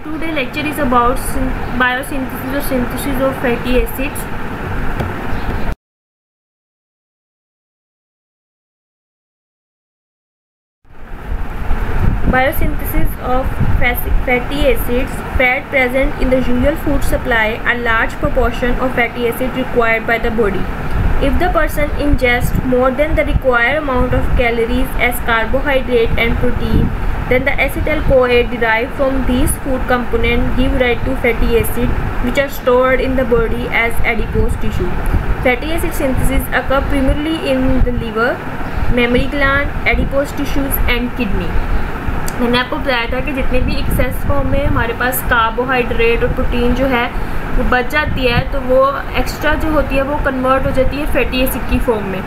Today lecture is about biosynthesis or synthesis of fatty acids. Biosynthesis of fatty acids. Fat present in the usual food supply. A large proportion of fatty acid required by the body. If the person ingests more than the required amount of calories as carbohydrate and protein, then the acetyl-CoA derived from these food components give rise to fatty acids, which are stored in the body as adipose tissue. Fatty acid synthesis occur primarily in the liver, mammary gland, adipose tissues and kidney. मैंने आपको बताया था कि जितने भी access form में हमारे पास carbohydrate और प्रोटीन जो है वो बच जाती है, तो वो एक्स्ट्रा जो होती है वो कन्वर्ट हो जाती है फैटी एसिड की फॉर्म में,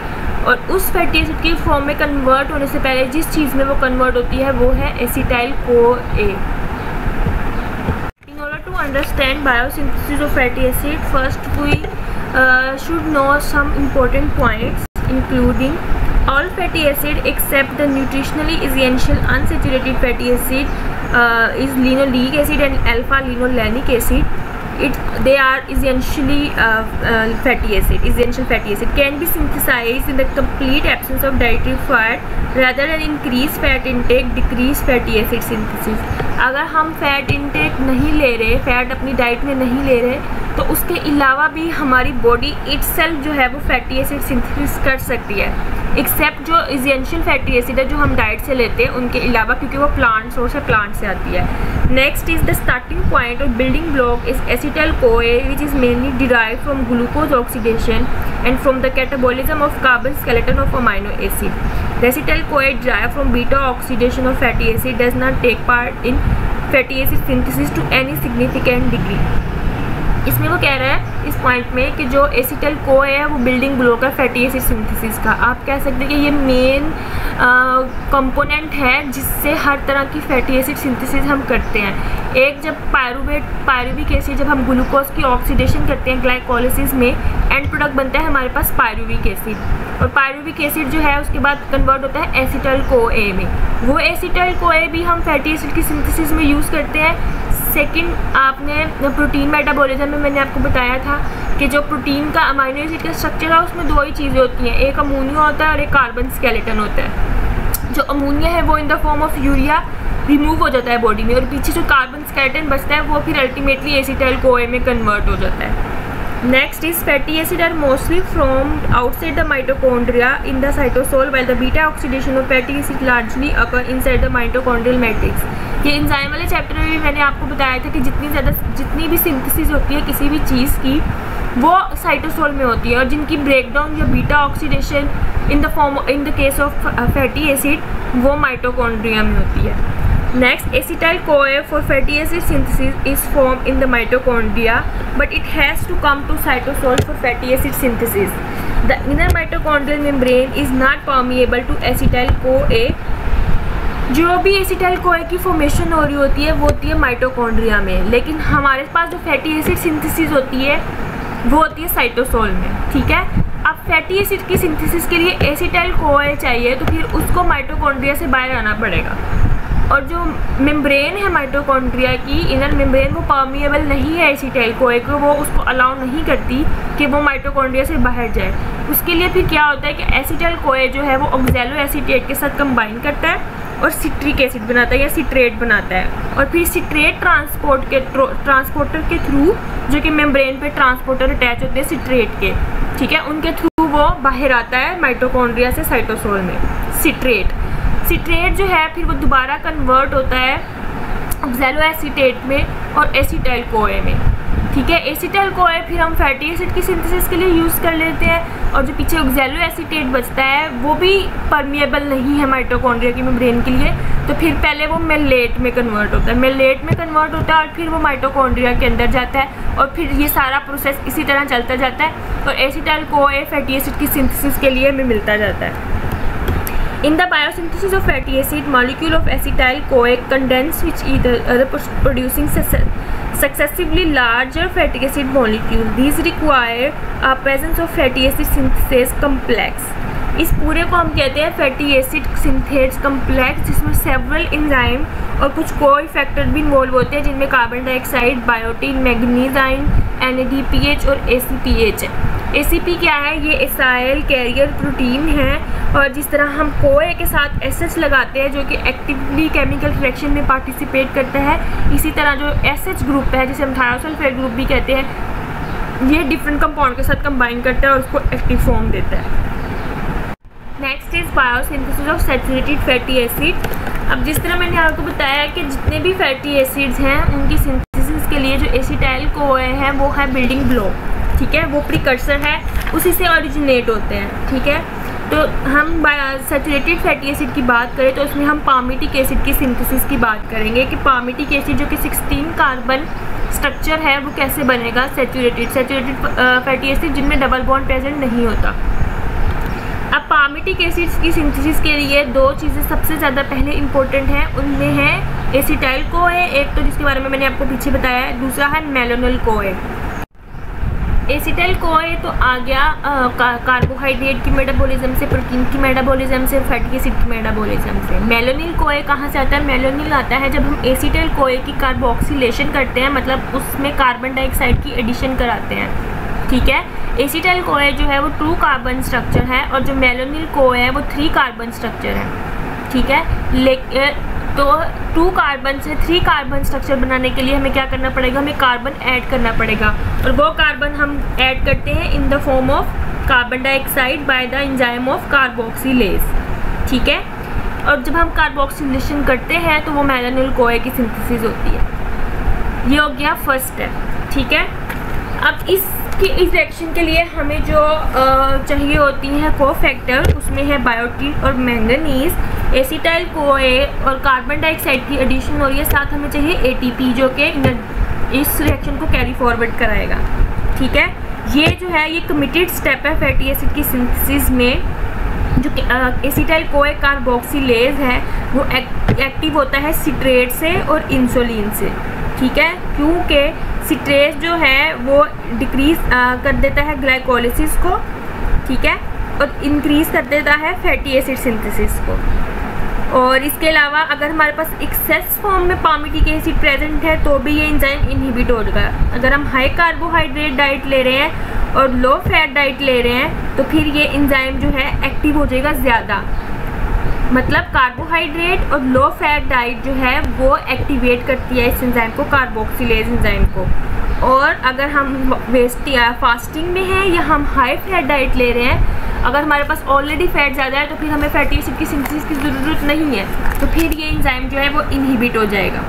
और उस फैटी एसिड की फॉर्म में कन्वर्ट होने से पहले जिस चीज़ में वो कन्वर्ट होती है वो है एसिटाइल-CoA. In order to understand biosynthesis of fatty acid, first we should know some important points, including all fatty acid except the nutritionally essential unsaturated fatty acid is linoleic acid and alpha-linolenic acid. They are essentially essential fatty acid can be synthesized in the complete absence of dietary fat rather than increase fat intake, decrease fatty acid synthesis. अगर हम fat intake नहीं ले रहे, fat अपनी diet में नहीं ले रहे, तो उसके अलावा भी हमारी बॉडी इटसेल्फ जो है वो फैटी एसिड सिंथेसिस कर सकती है, एक्सेप्ट जो एसेंशियल फैटी एसिड है जो हम डाइट से लेते हैं उनके अलावा, क्योंकि वो प्लांट सोर्स है, प्लांट से आती है. Next is the starting point और building block is acetyl CoA which is mainly derived from glucose oxidation and from the catabolism of carbon skeleton of amino acid. The acetyl-CoA derived from beta oxidation of fatty acid does not take part in fatty acid synthesis to any significant degree. इसमें वो कह रहा है इस point में कि जो एसिटाइल-CoA है वो बिल्डिंग ब्लॉक है फैटी एसिड सिंथेसिस का. आप कह सकते हैं कि ये मेन कंपोनेंट है जिससे हर तरह की फैटी एसिड सिंथेसिस हम करते हैं. एक जब पायरुविक एसिड, जब हम ग्लूकोज की ऑक्सीडेशन करते हैं ग्लाइकोलिसिस में, एंड प्रोडक्ट बनता है हमारे पास पायरुविक एसिड, और पायरुविक एसिड जो है उसके बाद कन्वर्ट होता है एसिटाइल-CoA में. वो एसिटाइल-CoA भी हम फैटी एसिड की सिंथेसिस में यूज़ करते हैं. सेकंड, आपने प्रोटीन मेटाबॉलिज्म में मैंने आपको बताया था कि जो प्रोटीन का अमाइनो एसिड का स्ट्रक्चर है उसमें दो ही चीज़ें होती हैं, एक अमोनिया होता है और एक कार्बन स्केलेटन होता है. जो अमोनिया है वो in the form of urea remove हो जाता है बॉडी में, और पीछे जो कार्बन स्केलेटन बचता है वो फिर अल्टीमेटली एसिटाइल-CoA में कन्वर्ट हो जाता है. Next is fatty acid are mostly formed outside the mitochondria in the cytosol, while the beta oxidation of fatty acid largely occur inside the mitochondrial matrix. ये एंजाइम वाले चैप्टर में भी मैंने आपको बताया था कि जितनी भी सिंथेसिस होती है किसी भी चीज़ की वो साइटोसोल में होती है, और जिनकी ब्रेकडाउन या beta oxidation in the case of fatty acid वो माइटोकॉन्ड्रिया में होती है. Next, acetyl-CoA for fatty acid synthesis is formed in the mitochondria, but it has to come to cytosol for fatty acid synthesis. The inner mitochondrial membrane is not permeable to acetyl-CoA. जो भी एसिटाइल-CoA की formation हो रही होती है वो होती है माइटोकॉन्ड्रिया में, लेकिन हमारे पास जो फैटी एसिड सिंथेसिस होती है वो होती है साइटोसोल में. ठीक है, अब फैटी एसिड की सिंथेसिस के लिए एसिटाइल-CoA चाहिए, तो फिर उसको माइटोकॉन्ड्रिया से बाहर आना पड़ेगा, और जो मेम्ब्रेन है माइटोकॉन्ड्रिया की इनर मेम्ब्रेन वो परमिएबल नहीं है एसिटाइल-CoA को, वो उसको अलाउ नहीं करती कि वो माइटोकॉन्ड्रिया से बाहर जाए. उसके लिए फिर क्या होता है कि एसिटाइल-CoA जो है वो ऑक्सैलो एसीटेट के साथ कंबाइन करता है और सिट्रिक एसिड बनाता है या सिट्रेट बनाता है, और फिर सिट्रेट ट्रांसपोर्टर के थ्रू, जो कि मेम्ब्रेन पे ट्रांसपोर्टर अटैच होते हैं सिट्रेट के, ठीक है, उनके थ्रू वो बाहर आता है माइटोकॉन्ड्रिया से साइटोसोल में. सिट्रेट जो है फिर वो दोबारा कन्वर्ट होता है ऑक्सैलो एसीटेट में और एसिटाइल-CoA में. ठीक है, एसिटाइल-CoA फिर हम फैटी एसिड की सिंथेसिस के लिए यूज़ कर लेते हैं, और जो पीछे ऑक्सैलो एसीटेट बचता है वो भी परमिएबल नहीं है माइटोकॉन्ड्रिया की मेम्ब्रेन के लिए, तो फिर पहले वो मेलेट में कन्वर्ट होता है, और फिर वो माइटोकॉन्ड्रिया के अंदर जाता है, और फिर ये सारा प्रोसेस इसी तरह चलता जाता है, और एसिटाइल-CoA फैटी एसिड की सिंथेसिस के लिए हमें मिलता जाता है. In the biosynthesis of fatty acid, molecule of acetyl-CoA condense which either producing successively larger fatty acid molecule. These require a presence of fatty acid synthesis complex. इस पूरे को हम कहते हैं फैटी एसिड सिंथेज कम्प्लेक्स, जिसमें several enzyme और कुछ कोई फैक्टर भी इन्वॉल्व होते हैं, जिनमें carbon dioxide, biotin, manganese ion, NADPH और ACPH है। ACP क्या है? ये एसाइल कैरियर प्रोटीन है, और जिस तरह हम कोए के साथ SH लगाते हैं जो कि एक्टिवली केमिकल रिएक्शन में पार्टिसिपेट करता है, इसी तरह जो SH ग्रुप है जिसे हम थायोसल्फेट ग्रुप भी कहते हैं, ये डिफरेंट कंपाउंड के साथ कंबाइन करता है और उसको एक्टिव फॉर्म देता है। Next is biosynthesis of saturated fatty acid. अब जिस तरह मैंने आपको बताया कि जितने भी फैटी एसिड्स हैं उनकी सिंथेसिस के लिए जो एसिटाइल कोए है वो है बिल्डिंग ब्लॉक, ठीक है, वो प्रिकर्सर है, उसी से ओरिजिनेट होते हैं, ठीक है। तो हम सैचुरेटेड फैटी एसिड की बात करें तो उसमें हम पामिटिक एसिड की सिंथेसिस की बात करेंगे कि पामिटिक एसिड जो कि 16 कार्बन स्ट्रक्चर है वो कैसे बनेगा सैचुरेटेड फैटी एसिड जिनमें डबल बॉन्ड प्रेजेंट नहीं होता। अब पामिटिक एसिड्स की सिंथेसिस के लिए दो चीज़ें सबसे ज़्यादा पहले इंपॉर्टेंट हैं, उनमें है एसिटाइल कोए, एक तो जिसके बारे में मैंने आपको पीछे बताया है, दूसरा है मेलोनिल कोए। एसिटाइल कोए तो आ गया कार्बोहाइड्रेट की मेटाबॉलिज्म से, प्रोटीन की मेटाबॉलिज्म से, फैटी एसिड की मेटाबॉलिज्म से। मेलोनिल कोए कहाँ से आता है? मेलोनिल आता है जब हम एसिटाइल कोए की कार्बोक्सिलेशन करते हैं, मतलब उसमें कार्बन डाइऑक्साइड की एडिशन कराते हैं, ठीक है। एसिटाइल कोए जो है वो 2 कार्बन स्ट्रक्चर है और जो मेलोनिल कोए है वो 3 कार्बन स्ट्रक्चर है, ठीक है। तो 2 कार्बन से 3 कार्बन स्ट्रक्चर बनाने के लिए हमें क्या करना पड़ेगा? हमें कार्बन ऐड करना पड़ेगा, और वो कार्बन हम ऐड करते हैं in the form of carbon dioxide by the enzyme of carboxylase, ठीक है। और जब हम कार्बोक्सिलेशन करते हैं तो वो मेलोनिल कोए की सिंथेसिस होती है। ये हो गया फर्स्ट स्टेप, ठीक है। अब इस रिएक्शन के लिए हमें जो चाहिए होती हैं कोफैक्टर, उसमें है बायोटीन और मैंगनीज। एसिटाइल कोए और कार्बन डाइऑक्साइड की एडिशन हो रही है, साथ हमें चाहिए ATP जो कि इस रिएक्शन को कैरी फॉरवर्ड कराएगा, ठीक है। ये जो है ये कमिटेड स्टेप है फैटी एसिड की सिंथेसिस में। जो एसिटाइल कोए कार्बोक्सिलेज है वो एक्टिव होता है सिट्रेट से और इंसुलिन से, ठीक है, क्योंकि सिट्रेस जो है वो डिक्रीज कर देता है ग्लाइकोलिसिस को, ठीक है, और इंक्रीज कर देता है फैटी एसिड सिंथेसिस को। और इसके अलावा अगर हमारे पास एक्सेस फॉर्म में पामिटिक एसिड प्रेजेंट है तो भी ये एंजाइम इनहिबिट होगा। अगर हम हाई कार्बोहाइड्रेट डाइट ले रहे हैं और लो फैट डाइट ले रहे हैं तो फिर ये एंजाइम जो है एक्टिव हो जाएगा ज़्यादा, मतलब कार्बोहाइड्रेट और लो फैट डाइट जो है वो एक्टिवेट करती है इस एंजाइम को, कार्बोक्सिलेज एंजाइम को। और अगर हम फास्टिंग में हैं या हम हाई फैट डाइट ले रहे हैं, अगर हमारे पास ऑलरेडी फैट ज़्यादा है तो फिर हमें फैटी एसिड की सिंथेसिस की ज़रूरत नहीं है, तो फिर ये एंजाइम जो है वो इनहिबिट हो जाएगा,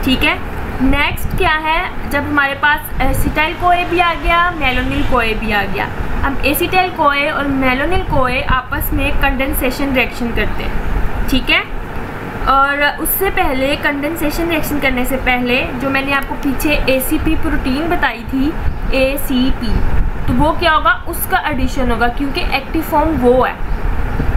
ठीक है। नेक्स्ट क्या है? जब हमारे पास एसिटाइल कोए भी आ गया, मेलोनिल कोए भी आ गया, अब एसिटाइल कोए और मेलोनिल कोए आपस में कंडेंसेशन रिएक्शन करते हैं, ठीक है। और उससे पहले कंडेंसेशन रिएक्शन करने से पहले जो मैंने आपको पीछे ACP प्रोटीन बताई थी, ACP, तो वो क्या होगा? उसका एडिशन होगा, क्योंकि एक्टिव फॉर्म वो है,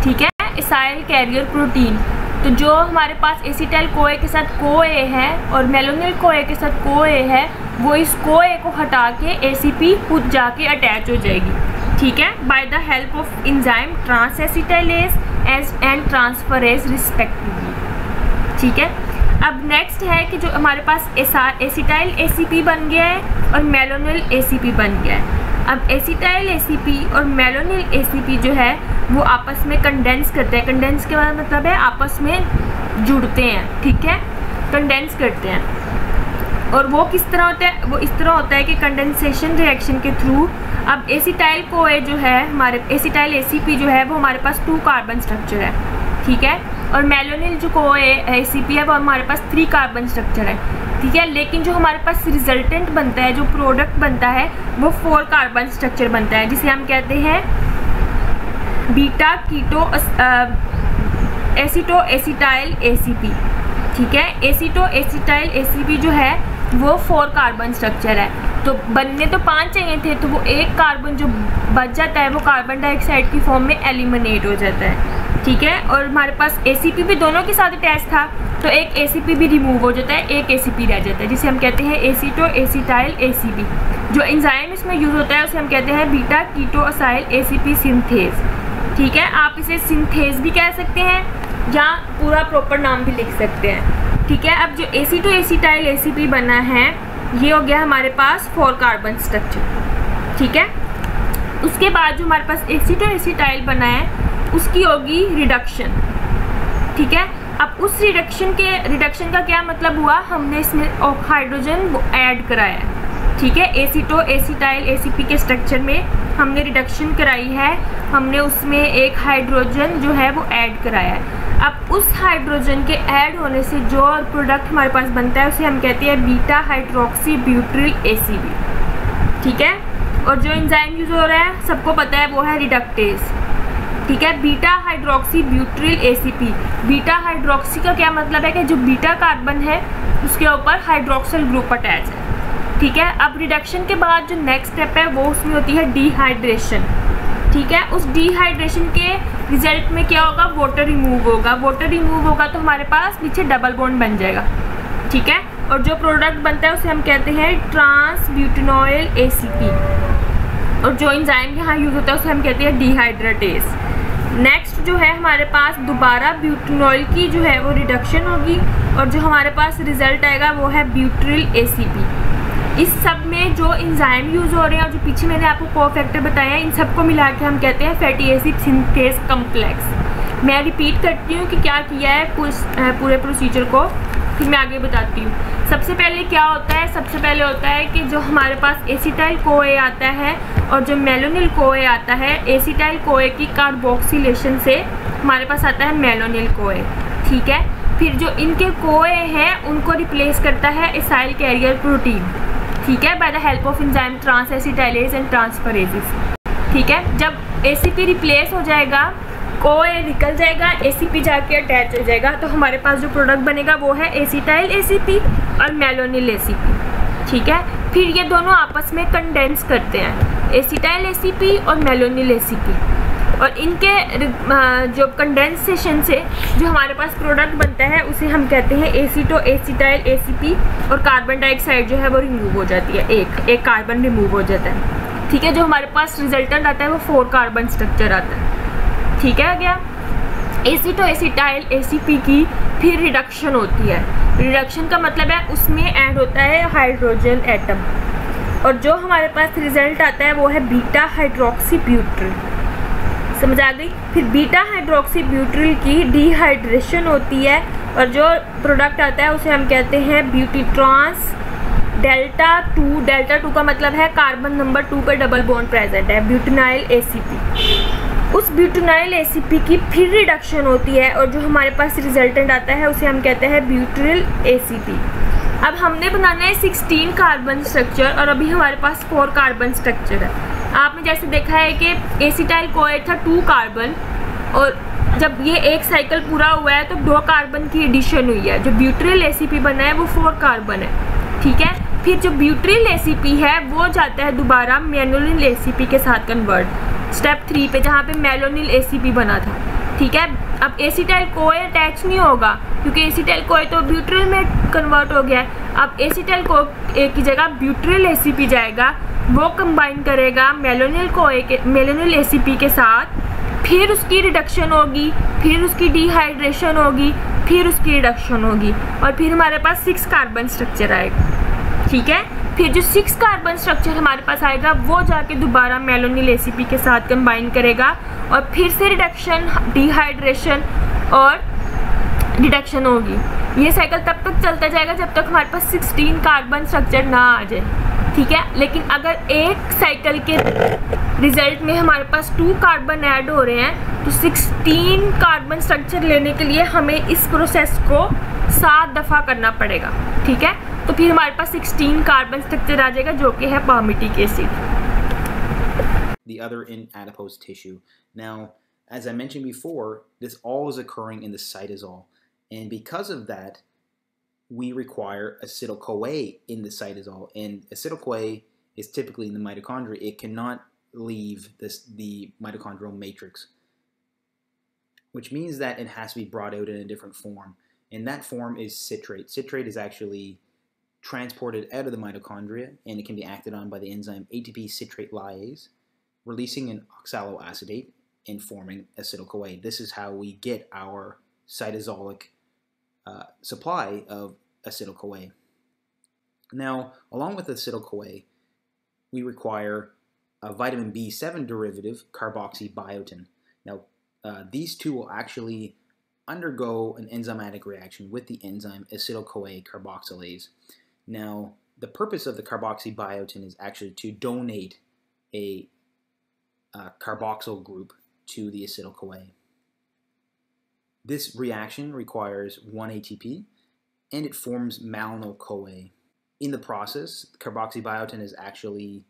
ठीक है, एसाइल कैरियर प्रोटीन। तो जो हमारे पास एसिटाइल कोए के साथ कोए है और मेलोनिल कोए के साथ कोए है, वो इस कोए को हटा के ACP खुद जाके अटैच हो जाएगी, ठीक है, by the help of enzyme transacetylase and transferase respectively, ठीक है। अब नेक्स्ट है कि जो हमारे पास एसिटाइल ACP बन गया है और मेलोनिल ACP बन गया है। अब एसिटाइल ACP और मेलोनिल ACP जो है वो आपस में कंडेंस करते हैं। कंडेंस के बाद मतलब है आपस में जुड़ते हैं, ठीक है, कंडेंस करते हैं। और वो किस तरह होता है? वो इस तरह होता है कि कंडेंसेशन रिएक्शन के थ्रू अब एसिटाइल कोए जो है हमारे एसिटाइल ACP जो है वो हमारे पास 2 कार्बन स्ट्रक्चर है, ठीक है, और मेलोनिल जो कोए ACP है वो हमारे पास 3 कार्बन स्ट्रक्चर है, ठीक है। लेकिन जो हमारे पास रिजल्टेंट बनता है, जो प्रोडक्ट बनता है, वो 4 कार्बन स्ट्रक्चर बनता है, जिसे हम कहते हैं बीटा कीटो एसिटो एसिटाइल ACP, ठीक है। एसिटो एसिटाइल ACP जो है वो 4 कार्बन स्ट्रक्चर है। तो बनने तो 5 चाहिए थे, तो वो 1 कार्बन जो बच जाता है वो कार्बन डाइऑक्साइड की फॉर्म में एलिमिनेट हो जाता है, ठीक है। और हमारे पास ACP भी दोनों के साथ अटैच था, तो एक ACP भी रिमूव हो जाता है, एक ACP रह जाता है, जिसे हम कहते हैं एसिटो एसिटाइल ACP। जो एंजाइम इसमें यूज़ होता है उसे हम कहते हैं beta ketoacyl ACP synthase, ठीक है, आप इसे सिंथेज भी कह सकते हैं या पूरा प्रॉपर नाम भी लिख सकते हैं। ठीक है, अब जो एसीटोएसीटाइल ACP बना है ये हो गया हमारे पास 4 कार्बन स्ट्रक्चर। ठीक है, उसके बाद जो हमारे पास एसीटोएसीटाइल बना है उसकी होगी रिडक्शन। ठीक है, अब उस रिडक्शन का क्या मतलब हुआ, हमने इसमें हाइड्रोजन ऐड कराया है। ठीक है, एसीटोएसीटाइल ACP के स्ट्रक्चर में हमने रिडक्शन कराई है, हमने उसमें एक हाइड्रोजन जो है वो ऐड कराया है। अब उस हाइड्रोजन के ऐड होने से जो प्रोडक्ट हमारे पास बनता है उसे हम कहते हैं बीटा हाइड्रोक्सी ब्यूट्रिल ACP। ठीक है, और जो एंजाइम यूज हो रहा है सबको पता है वो है रिडक्टेज। ठीक है, beta hydroxy butyryl ACP। Beta hydroxy का क्या मतलब है कि जो बीटा कार्बन है उसके ऊपर हाइड्रोक्सिल ग्रुप अटैच है। ठीक है, अब रिडक्शन के बाद जो नेक्स्ट स्टेप है वो उसमें होती है डिहाइड्रेशन। ठीक है, उस डिहाइड्रेशन के रिजल्ट में क्या होगा, वाटर रिमूव होगा। वाटर रिमूव होगा तो हमारे पास नीचे डबल बॉन्ड बन जाएगा। ठीक है, और जो प्रोडक्ट बनता है उसे हम कहते हैं ट्रांस ब्यूटेनॉइल ACP, और जो एंजाइम यहाँ यूज होता है उसे हम कहते हैं डिहाइड्रेटेज। नेक्स्ट जो है हमारे पास दोबारा ब्यूटेनॉइल की जो है वो रिडक्शन होगी और जो हमारे पास रिजल्ट आएगा वो है ब्यूट्रिल ACP। इस सब में जो एंजाइम यूज हो रहे हैं और जो पीछे मैंने आपको कोफैक्टर बताया है इन सबको मिला के हम कहते हैं फैटी एसिड सिंथेज कम्प्लेक्स। मैं रिपीट करती हूँ कि क्या किया है पूरे प्रोसीजर को, फिर मैं आगे बताती हूँ। सबसे पहले क्या होता है, सबसे पहले होता है कि जो हमारे पास एसिटाइल कोए आता है और जो मेलोनिल कोए आता है, एसिटाइल कोए की कार्बोक्सिलेशन से हमारे पास आता है मेलोनिल कोए। ठीक है, फिर जो इनके कोए हैं उनको रिप्लेस करता है एसाइल कैरियर प्रोटीन। ठीक है, by the help of enzyme transacetylase and transferases. ठीक है, जब ACP रिप्लेस हो जाएगा, कोए निकल जाएगा, ACP जाके अटैच हो जाएगा, तो हमारे पास जो प्रोडक्ट बनेगा वो है एसिटाइल ACP और मेलोनिल ACP। ठीक है, फिर ये दोनों आपस में कंडेंस करते हैं, एसिटाइल ACP और मेलोनिल ACP, और इनके जो कंडेंसेशन से जो हमारे पास प्रोडक्ट बनता है उसे हम कहते हैं एसीटोएसीटाइल ACP, और कार्बन डाइऑक्साइड जो है वो रिमूव हो जाती है, एक कार्बन रिमूव हो जाता है। ठीक है, जो हमारे पास रिजल्टेंट आता है वो 4 कार्बन स्ट्रक्चर आता है। ठीक है, गया एसीटोएसीटाइल ACP की फिर रिडक्शन होती है। रिडक्शन का मतलब है उसमें ऐड होता है हाइड्रोजन एटम, और जो हमारे पास रिजल्ट आता है वो है बीटा हाइड्रोक्सी ब्यूट्रिल। समझ आ गई। फिर बीटा हाइड्रोक्सी ब्यूट्रिल की डिहाइड्रेशन होती है और जो प्रोडक्ट आता है उसे हम कहते हैं ब्यूटी ट्रांस डेल्टा 2। डेल्टा 2 का मतलब है कार्बन नंबर 2 पे डबल बॉन्ड प्रेजेंट है, ब्यूटेनाइल ACP। उस ब्यूटेनाइल ACP की फिर रिडक्शन होती है और जो हमारे पास रिजल्टेंट आता है उसे हम कहते हैं ब्यूट्रिल ACP। अब हमने बनाना है 16 कार्बन स्ट्रक्चर और अभी हमारे पास 4 कार्बन स्ट्रक्चर है। आपने जैसे देखा है कि एसिटाइल कोए था 2 कार्बन, और जब ये एक साइकिल पूरा हुआ है तो 2 कार्बन की एडिशन हुई है। जो ब्यूट्रिल ACP बना है वो 4 कार्बन है। ठीक है, फिर जो ब्यूट्रिल ACP है वो जाता है दोबारा मेलोनिल ACP के साथ कन्वर्ट स्टेप 3 पे, जहाँ पे मेलोनिल ACP बना था। ठीक है, अब एसिटाइल कोए अटैच नहीं होगा क्योंकि एसिटाइल कोए तो ब्यूट्रिल में कन्वर्ट हो गया है। अब एसिटाइल कोए की जगह ब्यूट्रिल ACP जाएगा, वो कंबाइन करेगा मेलोनिल ACP के साथ, फिर उसकी रिडक्शन होगी, फिर उसकी डिहाइड्रेशन होगी, फिर उसकी रिडक्शन होगी, और फिर हमारे पास 6 कार्बन स्ट्रक्चर आएगा। ठीक है, फिर जो 6 कार्बन स्ट्रक्चर हमारे पास आएगा वो जाके दोबारा मेलोनिल ACP के साथ कंबाइन करेगा और फिर से रिडक्शन, डिहाइड्रेशन और रिडक्शन होगी। ये साइकिल तब तक चलता जाएगा जब तक हमारे पास 16 कार्बन स्ट्रक्चर ना आ जाए। ठीक है, लेकिन अगर एक साइकिल के रिजल्ट में हमारे पास 2 कार्बन ऐड हो रहे हैं तो 16 कार्बन स्ट्रक्चर लेने के लिए हमें इस प्रोसेस को 7 दफ़ा करना पड़ेगा। ठीक है, तो फिर हमारे पास 16 कार्बन स्ट्रक्चर आ जाएगा जो कि है palmitic acid. The other in adipose tissue. Now, as I mentioned before, this all is occurring in the cytosol, and because of that, we require acetyl-CoA in the cytosol, and acetyl-CoA is typically in the mitochondria. It cannot leave the mitochondrial matrix, which means that it has to be brought out in a different form, and that form is citrate. Citrate is actually transported out of the mitochondria, and it can be acted on by the enzyme ATP citrate lyase, releasing an oxaloacetate, in forming acetyl-CoA. This is how we get our cytosolic supply of acetyl-CoA. Now, along with acetyl-CoA, we require a vitamin B7 derivative, carboxybiotin. Now, these two will actually undergo an enzymatic reaction with the enzyme acetyl-CoA carboxylase. Now, the purpose of the carboxybiotin is actually to donate a carboxyl group to the acetyl-CoA. This reaction requires 1 ATP, and it forms malonyl-CoA. In the process, carboxybiotin is actually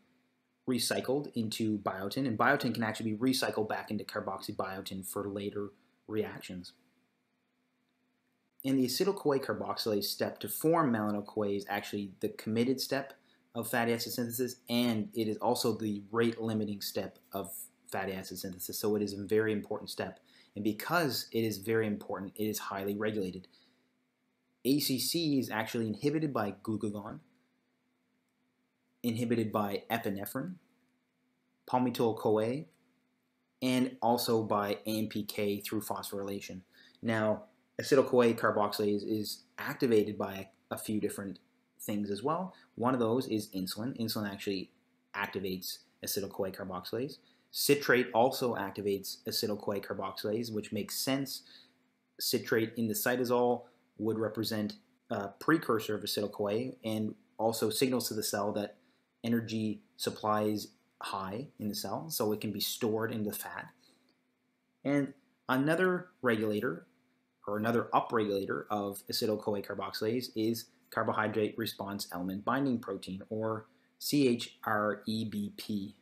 recycled into biotin, and biotin can actually be recycled back into carboxybiotin for later reactions. And the acetyl-CoA carboxylase step to form malonyl-CoA is actually the committed step of fatty acid synthesis, and it is also the rate-limiting step of fatty acid synthesis, so it is a very important step. And because it is very important, it is highly regulated. ACC is actually inhibited by glucagon, inhibited by epinephrine, palmitoyl-CoA, and also by AMPK through phosphorylation. Now, acetyl-CoA carboxylase is activated by a few different things as well. One of those is insulin. Insulin actually activates acetyl-CoA carboxylase. Citrate also activates acetyl-CoA carboxylase, which makes sense. Citrate in the cytosol would represent a precursor of acetyl-CoA and also signals to the cell that energy supply is high in the cell, so it can be stored in the fat. And another regulator, or another upregulator of acetyl-CoA carboxylase is carbohydrate response element binding protein, or ChREBP.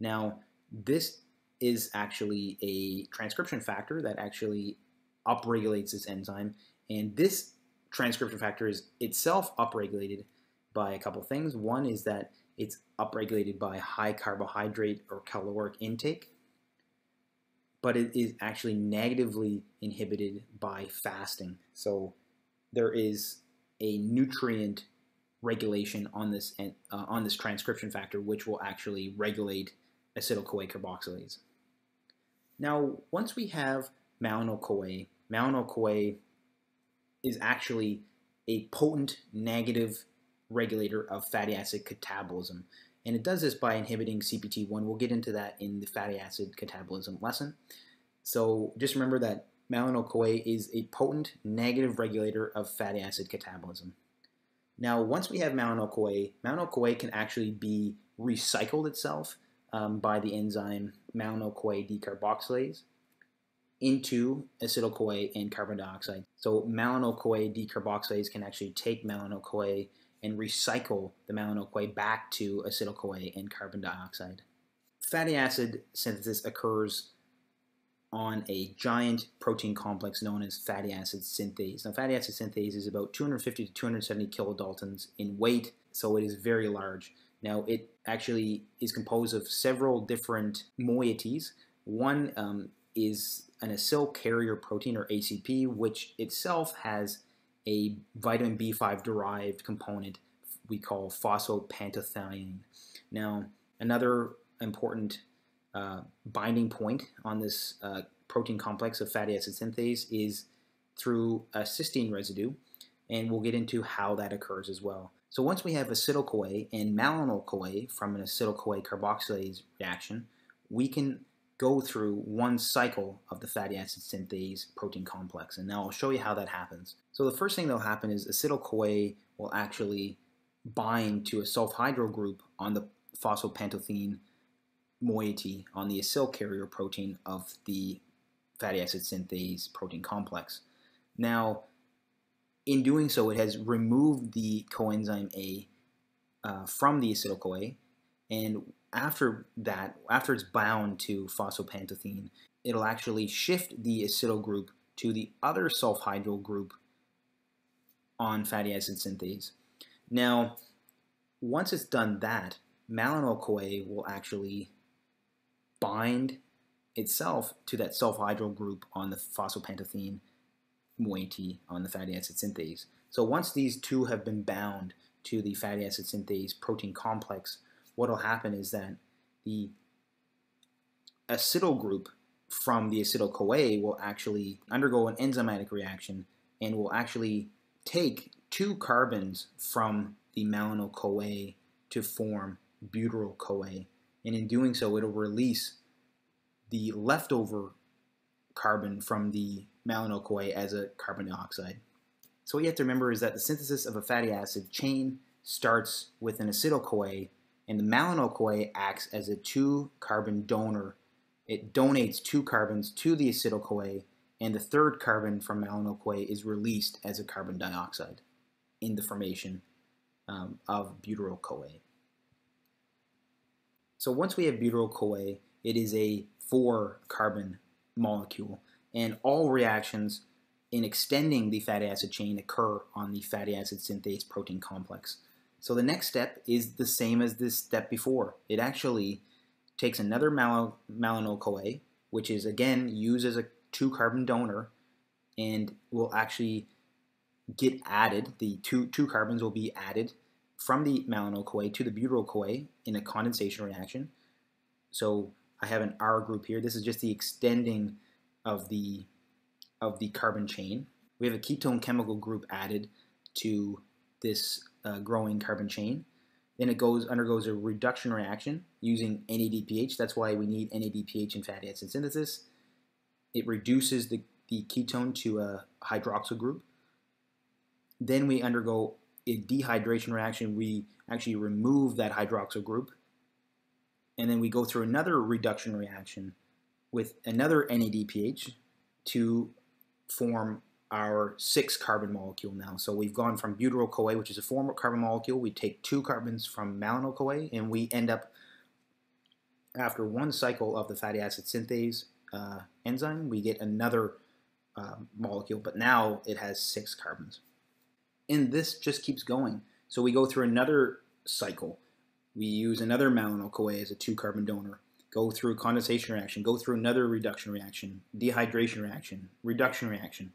Now, this is actually a transcription factor that actually upregulates this enzyme, and this transcription factor is itself upregulated by a couple things. One is that it's upregulated by high carbohydrate or caloric intake, but it is actually negatively inhibited by fasting. So there is a nutrient regulation on this transcription factor, which will actually regulate acetyl-CoA carboxylase. Now, once we have malonyl-CoA, malonyl-CoA is actually a potent negative regulator of fatty acid catabolism. And it does this by inhibiting CPT1. We'll get into that in the fatty acid catabolism lesson. So just remember that malonyl-CoA is a potent negative regulator of fatty acid catabolism. Now, once we have malonyl-CoA, malonyl-CoA can actually be recycled itself by the enzyme malonyl-CoA decarboxylase into acetyl-CoA and carbon dioxide. So malonyl-CoA decarboxylase can actually take malonyl-CoA and recycle the malonyl-CoA back to acetyl-CoA and carbon dioxide. Fatty acid synthesis occurs on a giant protein complex known as fatty acid synthase. Now, fatty acid synthase is about 250 to 270 kilodaltons in weight, so it is very large. Now, it actually is composed of several different moieties. One is an acyl carrier protein, or ACP, which itself has a vitamin B5 derived component we call phosphopantothionein. Now, another important binding point on this protein complex of fatty acid synthase is through a cysteine residue, and we'll get into how that occurs as well. So once we have acetyl-CoA and malonyl-CoA from an acetyl-CoA carboxylase reaction, we can go through one cycle of the fatty acid synthase protein complex, and now I'll show you how that happens. So the first thing that will happen is acetyl-CoA will actually bind to a sulfhydryl group on the phosphopantothene moiety on the acyl carrier protein of the fatty acid synthase protein complex. Now, in doing so, it has removed the coenzyme A from the acetyl-CoA, and after that, after it's bound to phosphopantothene, it'll actually shift the acetyl group to the other sulfhydryl group on fatty acid synthase. Now, once it's done that, malonyl-CoA will actually bind itself to that sulfhydryl group on the phosphopantothene moiety on the fatty acid synthase. So once these two have been bound to the fatty acid synthase protein complex, what will happen is that the acetyl group from the acetyl-CoA will actually undergo an enzymatic reaction and will actually take 2 carbons from the malonyl-CoA to form butyryl-CoA. And in doing so, it'll release the leftover carbon from the malonyl-CoA as a carbon dioxide. So what you have to remember is that the synthesis of a fatty acid chain starts with an acetyl-CoA, and the malonyl-CoA acts as a 2-carbon donor. It donates 2 carbons to the acetyl-CoA, and the 3rd carbon from malonyl-CoA is released as a carbon dioxide in the formation of butyryl-CoA. So once we have butyryl-CoA, it is a 4-carbon molecule, and all reactions in extending the fatty acid chain occur on the fatty acid synthase protein complex. So the next step is the same as this step before. It actually takes another malonyl-CoA, which is again used as a 2-carbon donor, and will actually get added. The two carbons will be added from the malonyl-CoA to the butyryl-CoA in a condensation reaction. So I have an R group here. This is just the extending of the carbon chain. We have a ketone chemical group added to this growing carbon chain. Then it undergoes a reduction reaction using NADPH. That's why we need NADPH in fatty acid synthesis. It reduces the ketone to a hydroxyl group. Then we undergo a dehydration reaction. We actually remove that hydroxyl group. And then we go through another reduction reaction with another NADPH to form our 6-carbon molecule now. So we've gone from butyryl-CoA, which is a 4-carbon molecule. We take 2 carbons from malonyl-CoA, and we end up, after 1 cycle of the fatty acid synthase enzyme, we get another molecule, but now it has 6 carbons. And this just keeps going. So we go through another cycle. We use another malonyl-CoA as a 2-carbon donor, go through a condensation reaction, go through another reduction reaction, dehydration reaction, reduction reaction,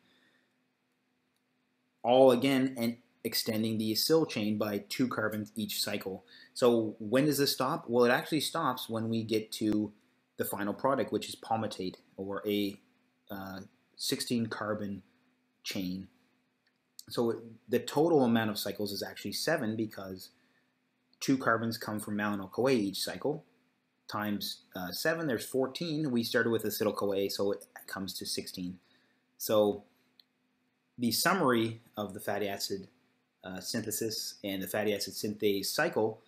all again and extending the acyl chain by 2 carbons each cycle. So when does this stop? Well, it actually stops when we get to the final product, which is palmitate, or a 16-carbon chain. So the total amount of cycles is actually 7, because 2 carbons come from malonyl-CoA each cycle, times 7, there's 14. We started with acetyl-CoA, so it comes to 16. So the summary of the fatty acid synthesis and the fatty acid synthase cycle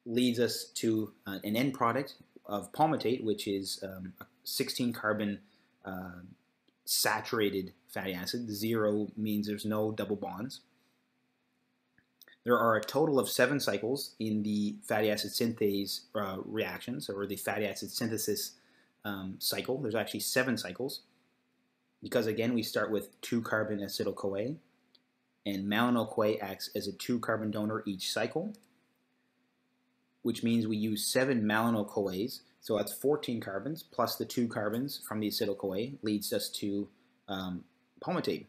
leads us to an end product of palmitate, which is a 16-carbon saturated fatty acid. 0 means there's no double bonds. There are a total of 7 cycles in the fatty acid synthase reactions, or the fatty acid synthesis cycle. There's actually 7 cycles, because again we start with 2-carbon acetyl-CoA, and malonyl-CoA acts as a 2-carbon donor each cycle, which means we use 7 malonyl-CoAs. So that's 14 carbons plus the 2 carbons from the acetyl-CoA leads us to palmitate.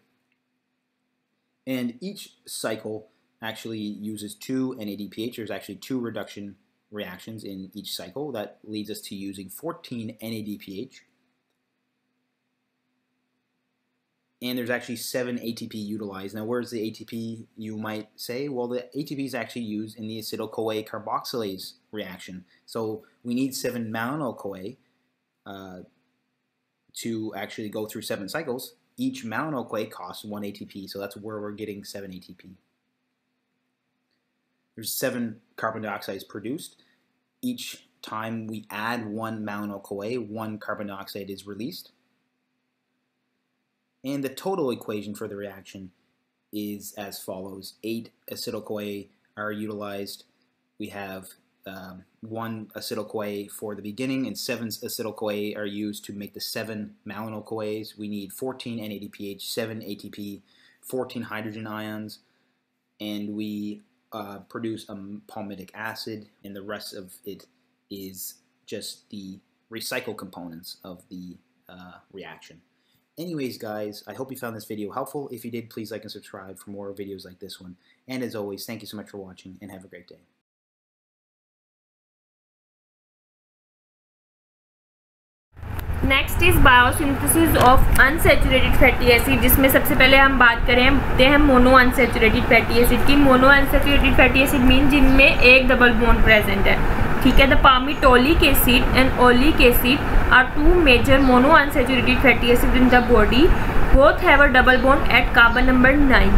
And each cycle actually uses 2 NADPH. There's actually 2 reduction reactions in each cycle. That leads us to using 14 NADPH. And there's actually 7 ATP utilized. Now, where's the ATP, you might say? Well, the ATP is actually used in the acetyl-CoA carboxylase reaction. So we need 7 malonyl-CoA to actually go through 7 cycles. Each malonyl-CoA costs 1 ATP, so that's where we're getting 7 ATP. There's 7 carbon dioxides produced. Each time we add 1 malonyl-CoA, 1 carbon dioxide is released. And the total equation for the reaction is as follows. 8 acetyl-CoA are utilized. We have 1 acetyl-CoA for the beginning, and 7 acetyl-CoA are used to make the 7 malonyl-CoAs. We need 14 NADPH, 7 ATP, 14 hydrogen ions, and we produce a palmitic acid, and the rest of it is just the recycled components of the reaction. Anyways, guys, I hope you found this video helpful. If you did, please like and subscribe for more videos like this one. And as always, thank you so much for watching, and have a great day. Next is biosynthesis of unsaturated fatty acid, जिसमें सबसे पहले हम बात करते हैं mono unsaturated fatty acid की। Mono unsaturated fatty acid mean जिनमें एक डबल बॉन्ड प्रेजेंट है, ठीक है। The palmitoleic acid and oleic acid are two major mono unsaturated fatty acid in the body, both have a double bond at carbon number 9.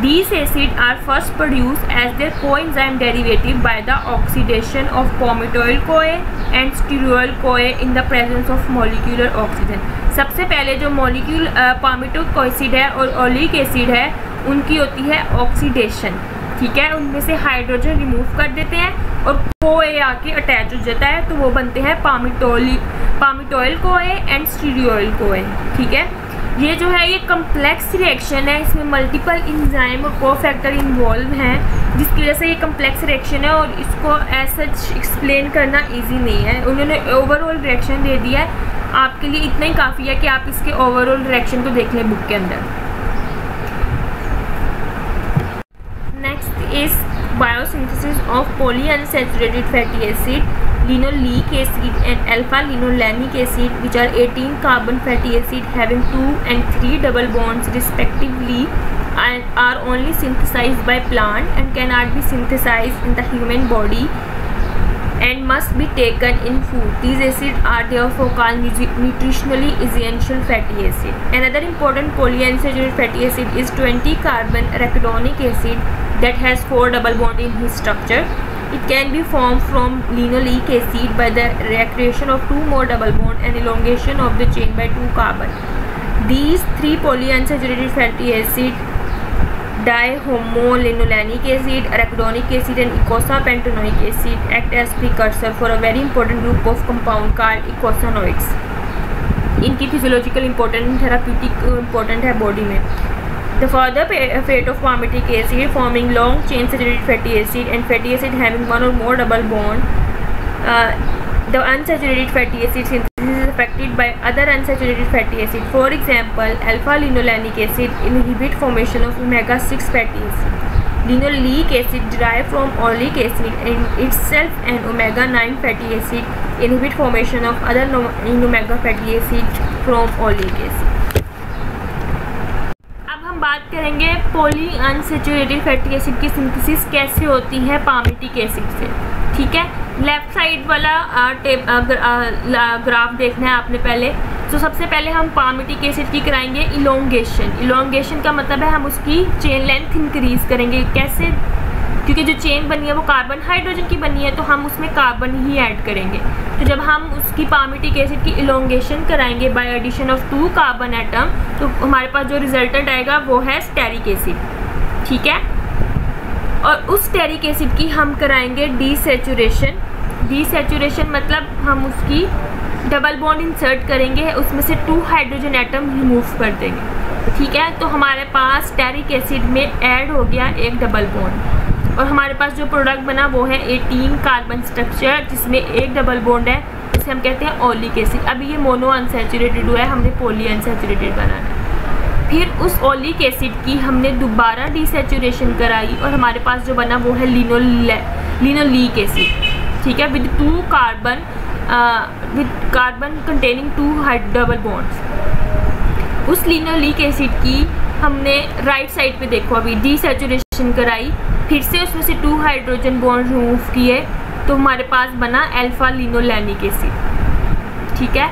These acids are first produced as their coenzyme derivative by the oxidation of palmitoyl-CoA and stearoyl-CoA in the presence of molecular oxygen. सबसे पहले जो molecule पामिटोइक acid है और oleic acid है उनकी होती है oxidation, ठीक है। उनमें से हाइड्रोजन रिमूव कर देते हैं और CoA आके अटैच हो जाता है, तो वो बनते हैं पामिटोइल-CoA एंड स्टीरियोइल-CoA, ठीक है। ये जो है ये कम्प्लेक्स रिएक्शन है, इसमें मल्टीपल एंजाइम और कोफैक्टर इन्वॉल्व हैं, जिसकी वजह से ये कम्प्लेक्स रिएक्शन है और इसको एज सच एक्सप्लेन करना इजी नहीं है। उन्होंने ओवरऑल रिएक्शन दे दिया है, आपके लिए इतना ही काफ़ी है कि आप इसके ओवरऑल रिएक्शन को देख लें बुक के अंदर। Next is biosynthesis of polyunsaturated fatty acid, linoleic acid and alpha linolenic acid, which are 18 carbon fatty acid having 2 and 3 double bonds respectively, and are only synthesized by plant and cannot be synthesized in the human body and must be taken in food. These acids are therefore called nutritionally essential fatty acid. Another important polyunsaturated fatty acid is 20 carbon arachidonic acid that has 4 double bond in its structure. It can be formed from linoleic acid by the recreation of 2 more double bond and elongation of the chain by 2 carbon. These 3 polyunsaturated fatty acid, dihomolinolenic acid, arachidonic acid and eicosapentaenoic acid, act as precursor for a very important group of compound called eicosanoids. इनकी physiological important, therapeutic important है body में। The further fate of palmitic acid forming long chain saturated fatty acid and fatty acid having 1 or more double bond, the unsaturated fatty acid synthesis is affected by other unsaturated fatty acid. For example, alpha linolenic acid inhibit formation of omega-6 fatty acid. Linoleic acid derived from oleic acid in itself and omega-9 fatty acid inhibit formation of other non-omega fatty acid from oleic acid. बात करेंगे poly unsaturated fatty acid की synthesis कैसे होती है palmitic acid से, ठीक है। Left side वाला ग्राफ देखना है आपने पहले। तो सबसे पहले हम पामिटिक एसिड की कराएंगे इलोंगेशन। इलोंगेशन का मतलब है हम उसकी चेन लेंथ इंक्रीज करेंगे। कैसे? क्योंकि जो चेन बनी है वो कार्बन हाइड्रोजन की बनी है, तो हम उसमें कार्बन ही ऐड करेंगे। तो जब हम उसकी पामिटिक एसिड की इलोंगेशन कराएंगे by addition of 2 carbon atom, तो हमारे पास जो रिजल्टेंट आएगा वो है स्टेरिक एसिड, ठीक है। और उस स्टेरिक एसिड की हम कराएंगे डीसैचुरेशन। डीसैचुरेशन मतलब हम उसकी डबल बॉन्ड इंसर्ट करेंगे, उसमें से 2 हाइड्रोजन एटम रिमूव कर देंगे, ठीक है। तो हमारे पास स्टेरिक एसिड में ऐड हो गया एक डबल बॉन्ड और हमारे पास जो प्रोडक्ट बना वो है 18 कार्बन स्ट्रक्चर जिसमें एक डबल बॉन्ड है, जिसे हम कहते हैं ओलिक एसिड। अभी ये मोनो अनसैचुरेटेड हुआ है, हमने पॉली अनसैचुरेटेड बनाना है। फिर उस ओलिक एसिड की हमने दोबारा डीसैचुरेशन कराई और हमारे पास जो बना वो है लिनोलीक एसिड, ठीक है, with 2 carbon containing 2 double bonds. उस लिनोलीक एसिड की हमने राइट साइड पे देखो अभी डीसैचुरेशन कराई, फिर से उसमें से 2 हाइड्रोजन बॉन्ड रिमूव किए, तो हमारे पास बना अल्फा लिनोलेनिक एसिड, ठीक है।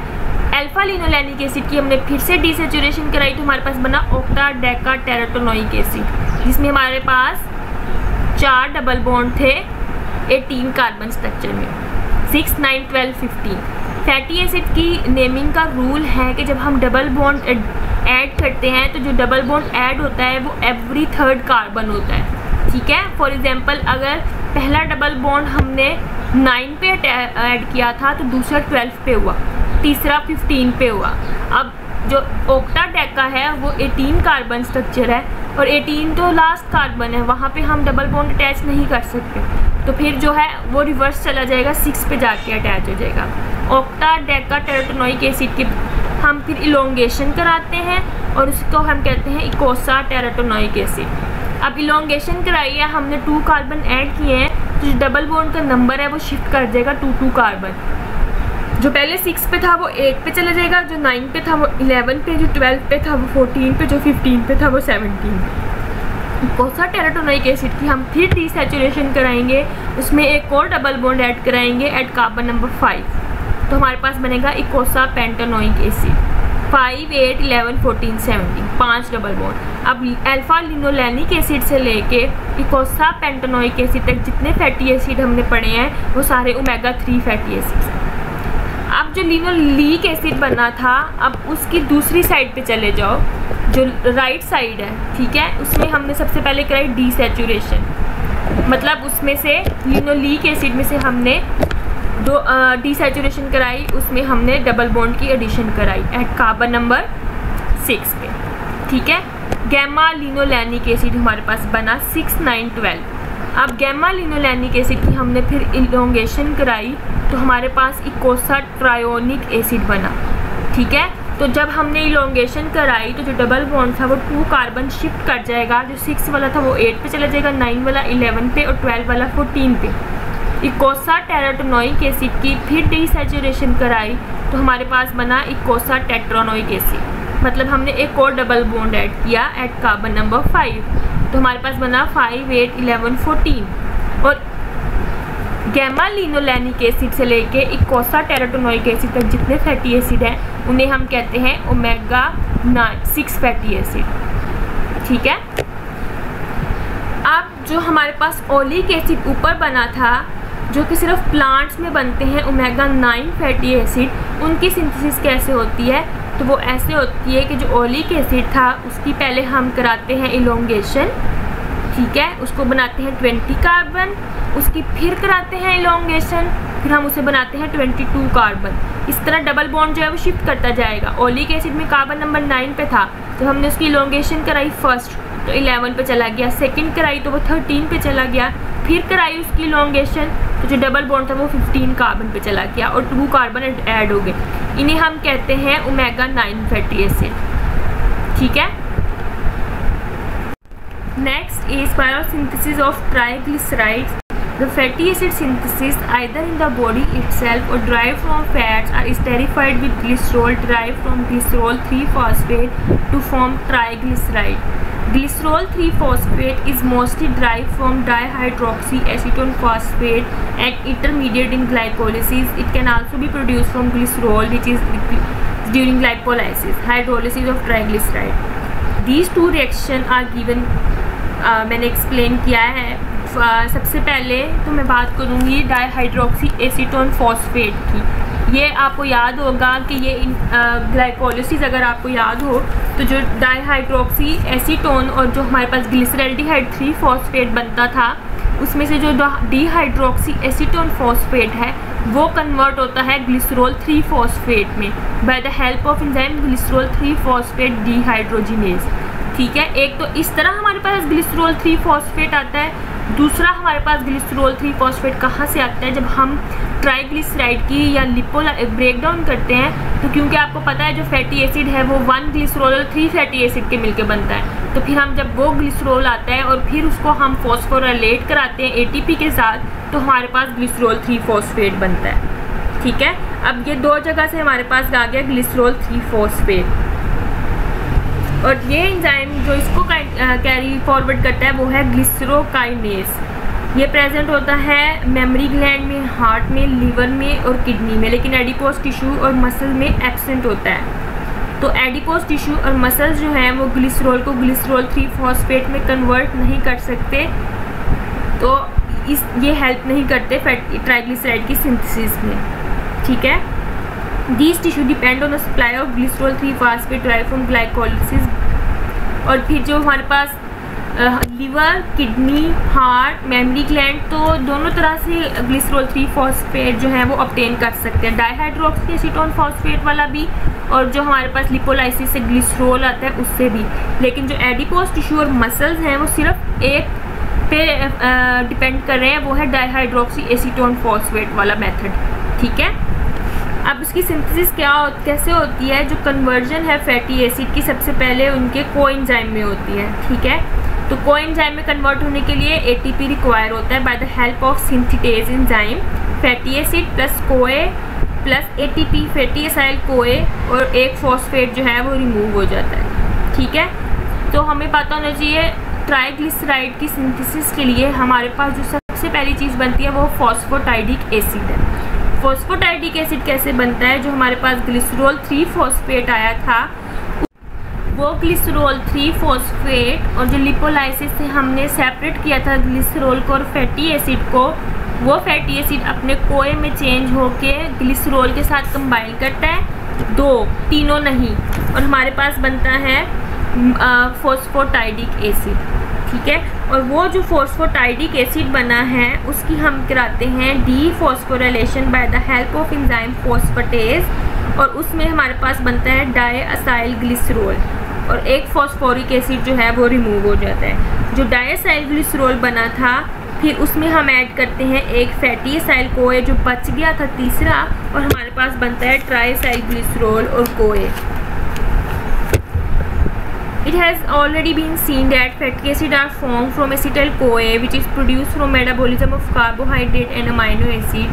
अल्फा लिनोलेनिक एसिड की हमने फिर से डीसैचुरेशन कराई, तो हमारे पास बना ऑक्टा डेका टेराटोनोइक एसिड, जिसमें हमारे पास 4 डबल बॉन्ड थे 18 कार्बन स्ट्रक्चर में, 6, 9, 12, 15। फैटी एसिड की नेमिंग का रूल है कि जब हम डबल बॉन्ड ऐड करते हैं तो जो डबल बॉन्ड ऐड होता है वो एवरी 3rd कार्बन होता है, ठीक है। फॉर एग्जांपल अगर पहला डबल बॉन्ड हमने 9 पे ऐड किया था तो दूसरा 12 पे हुआ, तीसरा 15 पे हुआ। अब जो ऑक्टा डेका है वो 18 कार्बन स्ट्रक्चर है और 18 तो लास्ट कार्बन है, वहाँ पे हम डबल बॉन्ड अटैच नहीं कर सकते, तो फिर जो है वो रिवर्स चला जाएगा, 6 पे जाके अटैच हो जाएगा। ऑक्टा डेका टेराटोनोइक एसिड की हम फिर इलोंगेशन कराते हैं और उसको हम कहते हैं इकोसा टेराटोनोइक एसिड। अब इलोंगेशन कराई है, हमने 2 कार्बन ऐड किए हैं, तो जो डबल बॉन्ड का नंबर है वो शिफ्ट कर देगा 2 कार्बन, जो पहले 6 पे था वो 8 पे चला जाएगा, जो 9 पे था वो 11 पे, जो 12 पे था वो 14 पे, जो 15 पे था वो 17 पे। इकोसा टेराटोनोइक एसिड की हम फिर डीसैचुरेशन कराएंगे, उसमें एक और डबल बॉन्ड ऐड कराएंगे एट कार्बन नंबर 5, तो हमारे पास बनेगा इकोसा पेंटानोइक एसिड। 5, 8, 11, 14, 17 5 double bond. अब अल्फा लिनोलेनिक एसिड से लेके इकोसा पेंटानोइक एसिड तक जितने फैटी एसिड हमने पढ़े हैं वो सारे ओमेगा 3 फैटी एसिड्स हैं। अब जो लिनोलीक एसिड बना था, अब उसकी दूसरी साइड पे चले जाओ, जो राइट साइड है, ठीक है, उसमें हमने सबसे पहले कराई डीसैचुरेशन, मतलब उसमें से लिनोलीक एसिड में से हमने दो डीसैचुरेशन कराई, उसमें हमने डबल बॉन्ड की एडिशन कराई एट कार्बन नंबर 6 पे, ठीक है। गैमा लिनोलेनिक एसिड हमारे पास बना 6, 9, 12। अब गैमा लिनोलेनिक एसिड की हमने फिर इलोंगेशन कराई, तो हमारे पास इकोसा ट्रायोनिक एसिड बना, ठीक है। तो जब हमने इलोंगेशन कराई तो जो डबल बॉन्ड था वो 2 कार्बन शिफ्ट कर जाएगा, जो 6 वाला था वो 8 पे चला जाएगा, 9 वाला 11 पे और 12 वाला 14 पे। इकोसा टेराटोनोइक एसिड की फिर डीसैचुरेशन कराई तो हमारे पास बना इकोसा टेट्रानोइक एसिड, मतलब हमने एक और डबल बॉन्ड ऐड किया एट कार्बन नंबर 5, तो हमारे पास बना 5, 8, 11, 14। और गैमा लिनोलेनिक एसिड से लेके इकोसा टेराटोनोइक एसिड तक जितने फैटी एसिड हैं उन्हें हम कहते हैं ओमेगा 6 फैटी एसिड, ठीक है। अब जो हमारे पास ओलिक एसिड ऊपर बना था, जो कि सिर्फ प्लांट्स में बनते हैं, ओमेगा 9 फैटी एसिड, उनकी सिंथेसिस कैसे होती है? तो वो ऐसे होती है कि जो ओलिक एसिड था उसकी पहले हम कराते हैं इलोंगेशन, ठीक है, उसको बनाते हैं 20 कार्बन, उसकी फिर कराते हैं इलोंगेशन, फिर हम उसे बनाते हैं 22 कार्बन। इस तरह डबल बॉन्ड जो है वो शिफ्ट करता जाएगा। ओलिक एसिड में कार्बन नंबर 9 पे था, जब हमने उसकी इलोंगेशन कराई फर्स्ट तो 11 पे चला गया, सेकंड कराई तो वो 13 पे चला गया, फिर कराई उसकी इलोंगेशन तो जो डबल बॉन्ड था वो 15 कार्बन पे चला गया और 2 कार्बन ऐड हो गए। इन्हें हम कहते हैं ओमेगा 9 फैटी एसिड, ठीक है। Next is biosynthesis of triglycerides. The fatty acid synthesis either in the body itself or derived from fats are esterified with glycerol derived from glycerol 3-phosphate to form triglyceride. Glycerol 3-phosphate is mostly derived from dihydroxyacetone phosphate and intermediate in glycolysis. It can also be produced from glycerol, which is during lipolysis, hydrolysis of triglyceride. These two reactions are given, मैंने explain किया है। सबसे पहले तो मैं बात करूँगी dihydroxy acetone phosphate की। ये आपको याद होगा कि ये ग्लाइकोलिसिस अगर आपको याद हो तो जो डाईहाइड्रोक्सी एसीटोन और जो हमारे पास ग्लिसरैल्डिहाइड 3-फॉस्फेट बनता था उसमें से जो डिहाइड्रोक्सी एसीटोन फॉस्फेट है वो कन्वर्ट होता है ग्लिसरॉल 3-फॉस्फेट में by the help of enzyme glycerol three phosphate dehydrogenase, ठीक है। एक तो इस तरह हमारे पास ग्लिसरॉल 3-फॉस्फेट आता है, दूसरा हमारे पास ग्लिसरॉल 3-फॉस्फेट कहाँ से आता है? जब हम ट्राइग्लिसराइड की या लिपो ब्रेक डाउन करते हैं तो क्योंकि आपको पता है जो फैटी एसिड है वो 1 ग्लिसरॉल और 3 फैटी एसिड के मिलकर बनता है, तो फिर हम जब वो ग्लिसरॉल आता है और फिर उसको हम फॉस्फोराइलेट कराते हैं ATP के साथ तो हमारे पास ग्लिसरॉल 3-फॉस्फेट बनता है, ठीक है। अब ये दो जगह से हमारे पास आ गया ग्लिसरॉल 3-फॉस्फेट और ये एंजाइम जो इसको कैरी फॉरवर्ड करता है वो है ग्लिसरोकाइनेज। ये प्रेजेंट होता है मेमोरी ग्लैंड में, हार्ट में, लीवर में और किडनी में, लेकिन एडिपोज टिश्यू और मसल में एब्सेंट होता है। तो एडिपोज टिश्यू और मसल्स जो हैं वो ग्लिसरॉल को ग्लिसरॉल 3-फॉस्फेट में कन्वर्ट नहीं कर सकते, तो ये हेल्प नहीं करते ट्राइग्लिसराइड की सिंथेसिस में, ठीक है। These tissue depend on the supply of glycerol 3-phosphate derived from glycolysis। और फिर जो हमारे पास liver, kidney, heart, mammary gland, तो दोनों तरह से ग्लिसरॉल 3-फॉस्फेट जो है वो ऑब्टेन कर सकते हैं, डाईहाइड्रोक्सी एसीटोन फॉस्फेट वाला भी और जो हमारे पास लिपोलाइसिस से ग्लिसरॉल आता है उससे भी। लेकिन जो एडिपोज टिश्यू और मसल्स हैं वो सिर्फ एक पे डिपेंड कर रहे हैं, वो है डाईहाइड्रोक्सी एसीटोन फॉस्फेट वाला मेथड, ठीक है। अब इसकी सिंथेसिस कैसे होती है? जो कन्वर्जन है फैटी एसिड की सबसे पहले उनके कोएंजाइम में होती है, ठीक है। तो कोएंजाइम में कन्वर्ट होने के लिए ATP रिक्वायर होता है by the help of synthetase enzyme. Fatty acid plus कोए प्लस ATP फैटी एसाइल कोए और एक फॉस्फेट जो है वो रिमूव हो जाता है। ठीक है, तो हमें पता होना चाहिए ट्राइग्लिसराइड की सिंथेसिस के लिए हमारे पास जो सबसे पहली चीज़ बनती है वो फॉस्फोटाइडिक एसिड है। फॉस्फोटाइडिक एसिड कैसे बनता है? जो हमारे पास ग्लिसरॉल 3 फॉस्फेट आया था, वो ग्लिसरॉल 3 फॉस्फेट और जो लिपोलाइसिस से हमने सेपरेट किया था ग्लिसरॉल को और फैटी एसिड को, वो फैटी एसिड अपने कोए में चेंज होके ग्लिसरॉल के साथ कंबाइन करता है, 2 तीनों नहीं, और हमारे पास बनता है फॉस्फोटाइडिक एसिड। ठीक है, और वो जो फॉस्फोटाइडिक एसिड बना है उसकी हम कराते हैं dephosphorylation bye the help of enzyme phosphatase, और उसमें हमारे पास बनता है डाईएसाइल ग्लिसरॉल और एक फॉस्फोरिक एसिड जो है वो रिमूव हो जाता है। जो डाईएसाइल ग्लिसरॉल बना था फिर उसमें हम ऐड करते हैं एक फैटी एसाइल कोए जो बच गया था तीसरा, और हमारे पास बनता है ट्राईएसाइल ग्लिसरॉल और कोए। It has already been seen that fatty acids are formed from acetyl CoA, which is produced from metabolism of carbohydrate and amino acid.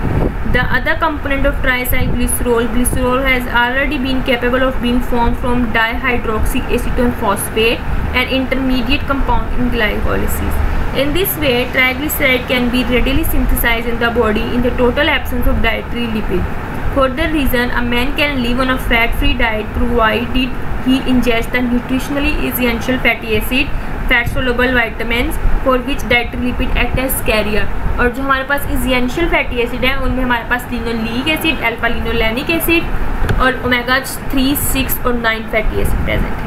The other component of triacyl glycerol, glycerol has already been capable of being formed from dihydroxyacetone phosphate, an intermediate compound in glycolysis. In this way, triglyceride can be readily synthesized in the body in the total absence of dietary lipid. For the reason, a man can live on a fat-free diet provided he ingests the nutritionally essential fatty acid, fat-soluble vitamins, for which dietary lipid act as carrier. और जो हमारे पास essential fatty acid है उनमें हमारे पास linoleic acid, alpha linolenic acid और omega 3, 6 और 9 fatty acid present है।